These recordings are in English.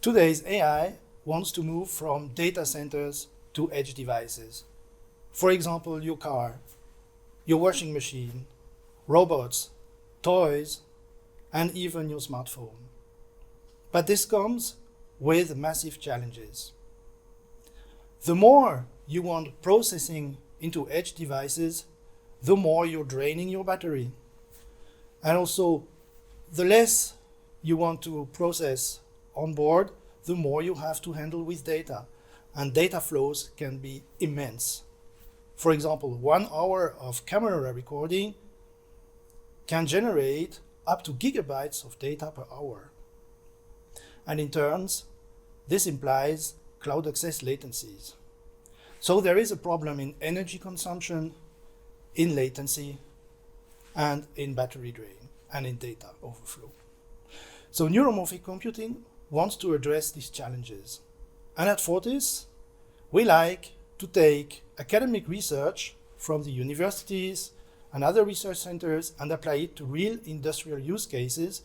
Today's AI wants to move from data centers to edge devices. For example, your car, your washing machine, robots, toys, and even your smartphone. But this comes with massive challenges. The more you want processing into edge devices, the more you're draining your battery. And also, the less you want to process on board, the more you have to handle with data. And data flows can be immense. For example, 1 hour of camera recording can generate up to gigabytes of data per hour. And in turns, this implies cloud access latencies. So there is a problem in energy consumption, in latency, and in battery drain, and in data overflow. So neuromorphic computing wants to address these challenges. And at Fortis, we like to take academic research from the universities and other research centers and apply it to real industrial use cases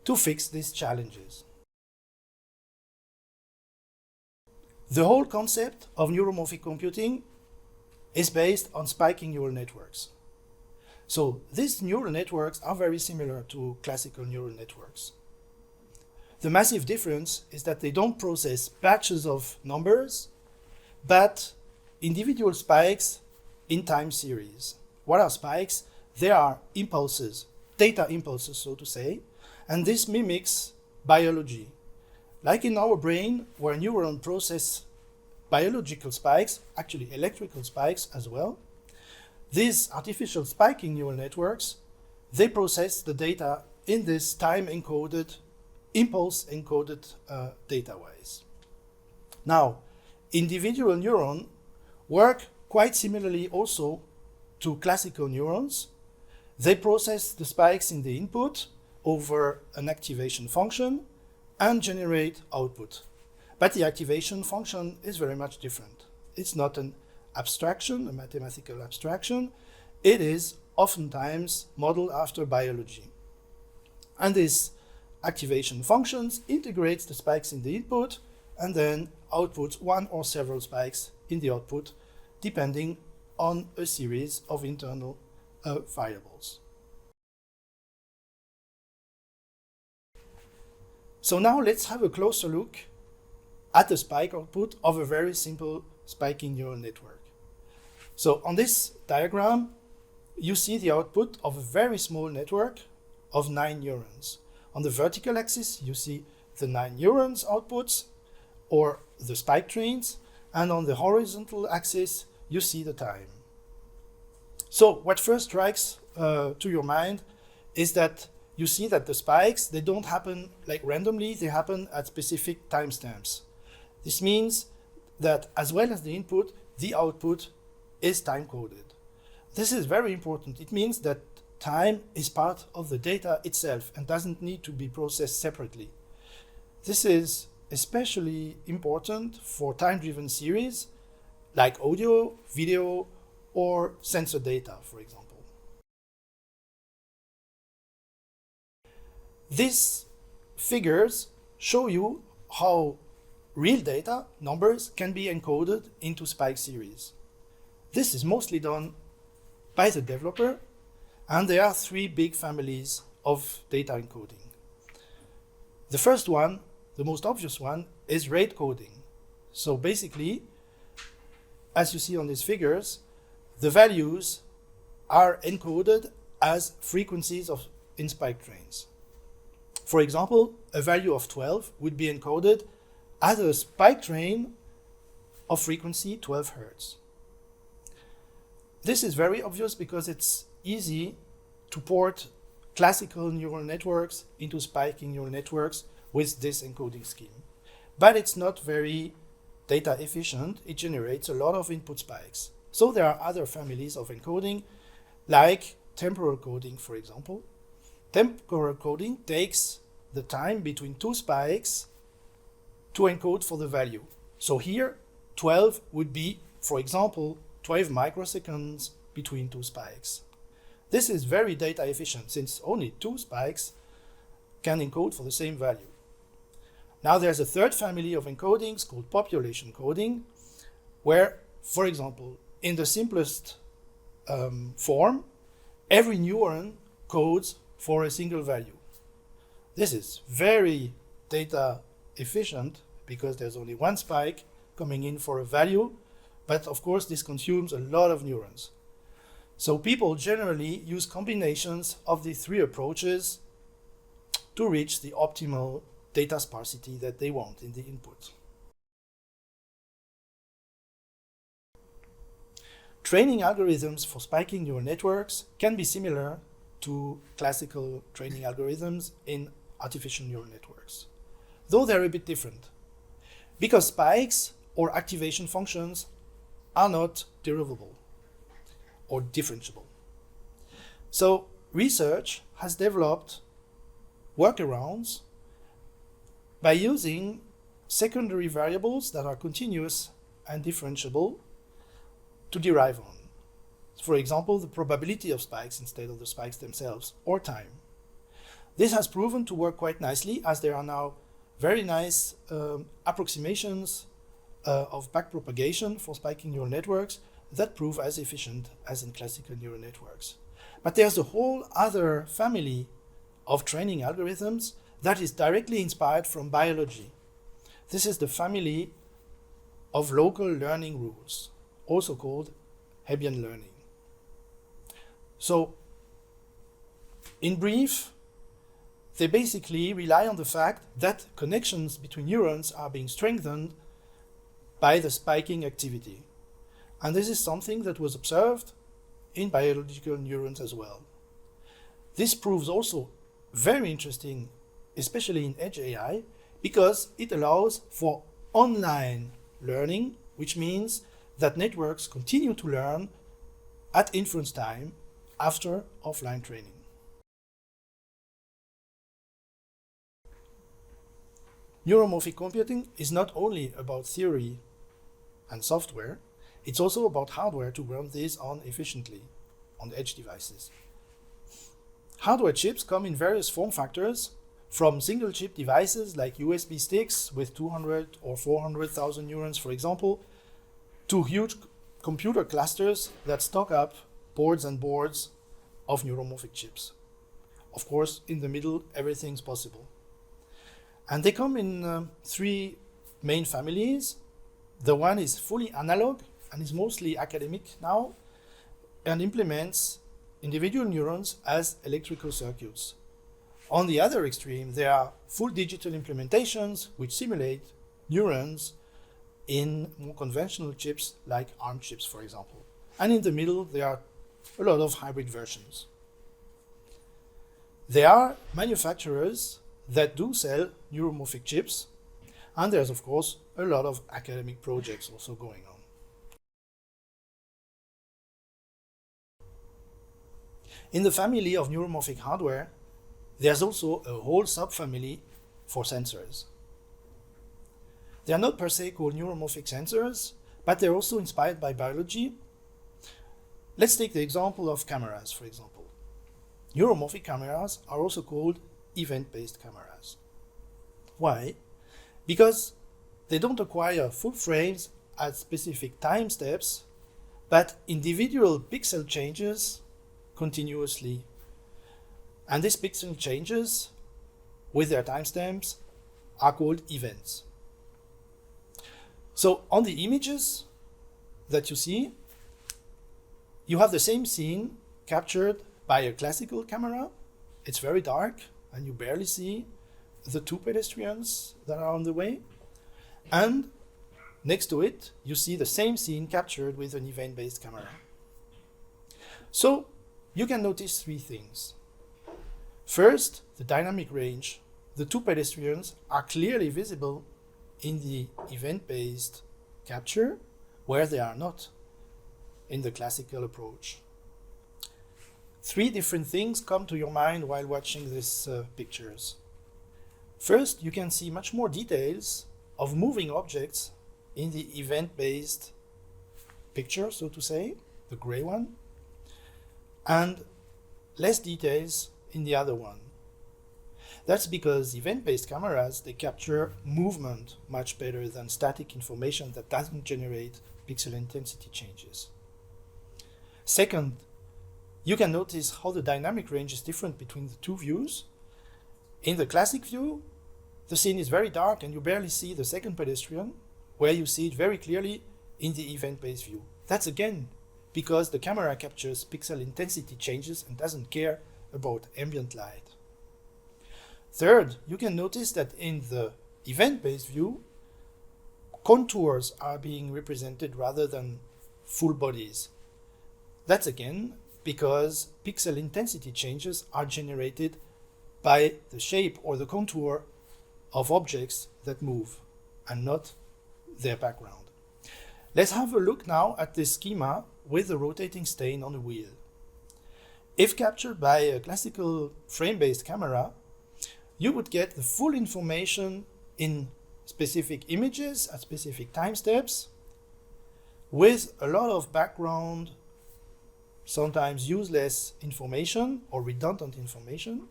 to fix these challenges. The whole concept of neuromorphic computing is based on spiking neural networks. So these neural networks are very similar to classical neural networks. The massive difference is that they don't process batches of numbers, but individual spikes in time series. What are spikes? They are impulses, data impulses, so to say, and this mimics biology. Like in our brain, where neurons process biological spikes, actually electrical spikes as well, these artificial spiking neural networks, they process the data in this time-encoded, impulse-encoded data-wise. Now, individual neurons work quite similarly also to classical neurons. They process the spikes in the input over an activation function and generate output. But the activation function is very much different. It's not an abstraction, a mathematical abstraction. It is oftentimes modeled after biology. And this activation functions integrates the spikes in the input and then outputs one or several spikes in the output, depending on a series of internal variables. So now let's have a closer look at the spike output of a very simple spiking neural network. So on this diagram, you see the output of a very small network of 9 neurons. On the vertical axis, you see the 9 neurons outputs, or the spike trains, and on the horizontal axis, you see the time. So what first strikes to your mind is that you see that the spikes, they don't happen like randomly, they happen at specific timestamps. This means that as well as the input, the output is time-coded. This is very important. It means that time is part of the data itself and doesn't need to be processed separately. This is especially important for time-driven series like audio, video, or sensor data, for example. These figures show you how real data, numbers, can be encoded into spike series. This is mostly done by the developer, and there are 3 big families of data encoding. The first one, the most obvious one, is rate coding. So basically, as you see on these figures, the values are encoded as frequencies in spike trains. For example, a value of 12 would be encoded as a spike train of frequency 12 Hertz. This is very obvious because it's easy to port classical neural networks into spiking neural networks with this encoding scheme. But it's not very data efficient. It generates a lot of input spikes. So there are other families of encoding, like temporal coding, for example. Temporal coding takes the time between 2 spikes to encode for the value. So here, 12 would be, for example, 12 microseconds between 2 spikes. This is very data efficient since only 2 spikes can encode for the same value. Now there's a third family of encodings called population coding, where, for example, in the simplest form, every neuron codes for a single value. This is very data efficient because there's only one spike coming in for a value, but of course this consumes a lot of neurons. So people generally use combinations of the three approaches to reach the optimal data sparsity that they want in the input. Training algorithms for spiking neural networks can be similar to classical training algorithms in artificial neural networks, though they're a bit different, because spikes or activation functions are not derivable or differentiable. So research has developed workarounds by using secondary variables that are continuous and differentiable to derive on. For example, the probability of spikes instead of the spikes themselves, or time. This has proven to work quite nicely, as there are now very nice approximations of backpropagation for spiking neural networks that prove as efficient as in classical neural networks. But there's a whole other family of training algorithms that is directly inspired from biology. This is the family of local learning rules, also called Hebbian learning. So, in brief, they basically rely on the fact that connections between neurons are being strengthened by the spiking activity. And this is something that was observed in biological neurons as well. This proves also very interesting, especially in edge AI, because it allows for online learning, which means that networks continue to learn at inference time after offline training. Neuromorphic computing is not only about theory and software, it's also about hardware to run this on efficiently on edge devices. Hardware chips come in various form factors, from single chip devices like USB sticks with 200 or 400,000 neurons, for example, to huge computer clusters that stock up boards and boards of neuromorphic chips. Of course, in the middle, everything's possible. And they come in three main families. The one is fully analog and is mostly academic now and implements individual neurons as electrical circuits. On the other extreme, there are full digital implementations which simulate neurons in more conventional chips like ARM chips, for example. And in the middle, there are a lot of hybrid versions. There are manufacturers that do sell neuromorphic chips, and there's of course a lot of academic projects also going on. In the family of neuromorphic hardware, there's also a whole subfamily for sensors. They are not per se called neuromorphic sensors, but they're also inspired by biology. Let's take the example of cameras, for example. Neuromorphic cameras are also called event-based cameras. Why? Because they don't acquire full frames at specific time steps, but individual pixel changes continuously. And these pixel changes with their timestamps are called events. So on the images that you see, you have the same scene captured by a classical camera. It's very dark and you barely see the two pedestrians that are on the way. And next to it, you see the same scene captured with an event-based camera. So you can notice three things. First, the dynamic range. The two pedestrians are clearly visible in the event-based capture, where they are not in the classical approach. Three different things come to your mind while watching these pictures. First, you can see much more details of moving objects in the event-based picture, so to say, the gray one, and less details in the other one. That's because event-based cameras, they capture movement much better than static information that doesn't generate pixel intensity changes. Second, you can notice how the dynamic range is different between the two views. In the classic view, the scene is very dark and you barely see the second pedestrian, where you see it very clearly in the event-based view. That's again because the camera captures pixel intensity changes and doesn't care about ambient light. Third, you can notice that in the event-based view, contours are being represented rather than full bodies. That's again because pixel intensity changes are generated by the shape or the contour of objects that move and not their background. Let's have a look now at this schema with the rotating stain on a wheel. If captured by a classical frame-based camera, you would get the full information in specific images at specific time steps with a lot of background, sometimes useless information or redundant information,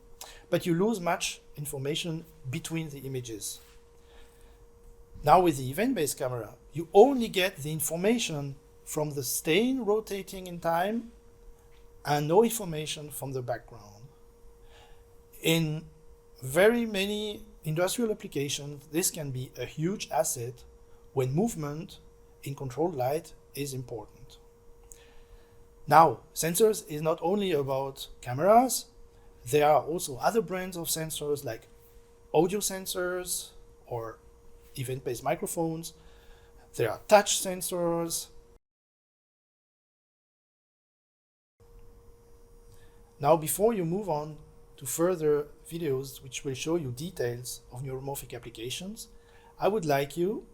but you lose much information between the images. Now with the event-based camera, you only get the information from the stain rotating in time and no information from the background. In very many industrial applications, this can be a huge asset when movement in controlled light is important. Now, sensors is not only about cameras. There are also other brands of sensors like audio sensors or event-based microphones. There are touch sensors. Now, before you move on to further videos which will show you details of neuromorphic applications, I would like you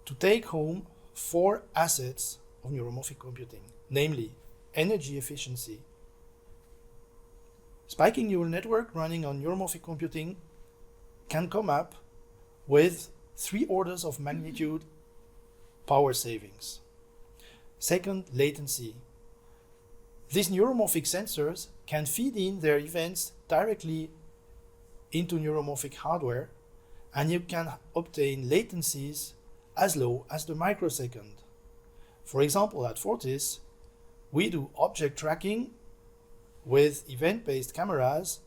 to take home 4 assets of neuromorphic computing, namely energy efficiency. Spiking neural network running on neuromorphic computing can come up with 3 orders of magnitude power savings. Second, latency. These neuromorphic sensors can feed in their events directly into neuromorphic hardware, and you can obtain latencies as low as the microsecond. For example, at Fortis, we do object tracking with event-based cameras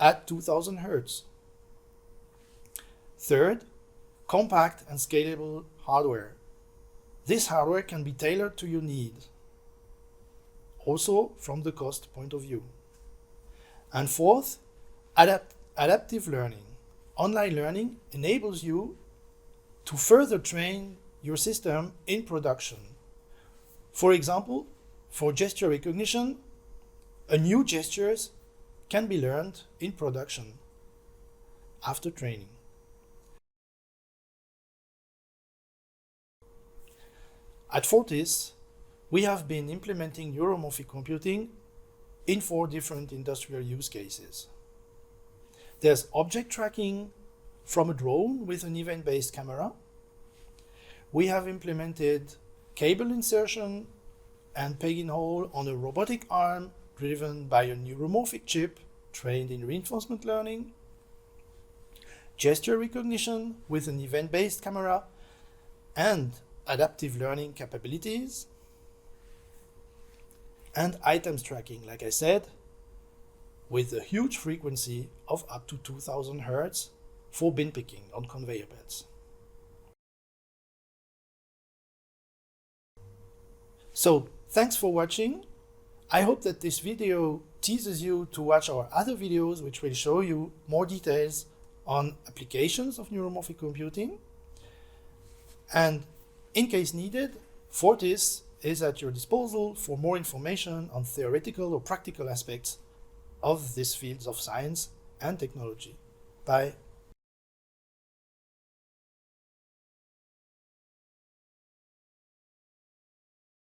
at 2000 Hz. Third, compact and scalable hardware. This hardware can be tailored to your need, also from the cost point of view. And fourth, adaptive learning. Online learning enables you to further train your system in production. For example, for gesture recognition, a new gestures can be learned in production after training. At Fortis, we have been implementing neuromorphic computing in 4 different industrial use cases. There's object tracking from a drone with an event-based camera. We have implemented cable insertion and peg-in-hole on a robotic arm driven by a neuromorphic chip trained in reinforcement learning, gesture recognition with an event-based camera, and adaptive learning capabilities, and items tracking, like I said, with a huge frequency of up to 2000 Hz for bin picking on conveyor belts. So, thanks for watching. I hope that this video teases you to watch our other videos, which will show you more details on applications of neuromorphic computing. And in case needed, Fortis is at your disposal for more information on theoretical or practical aspects of these fields of science and technology. Bye.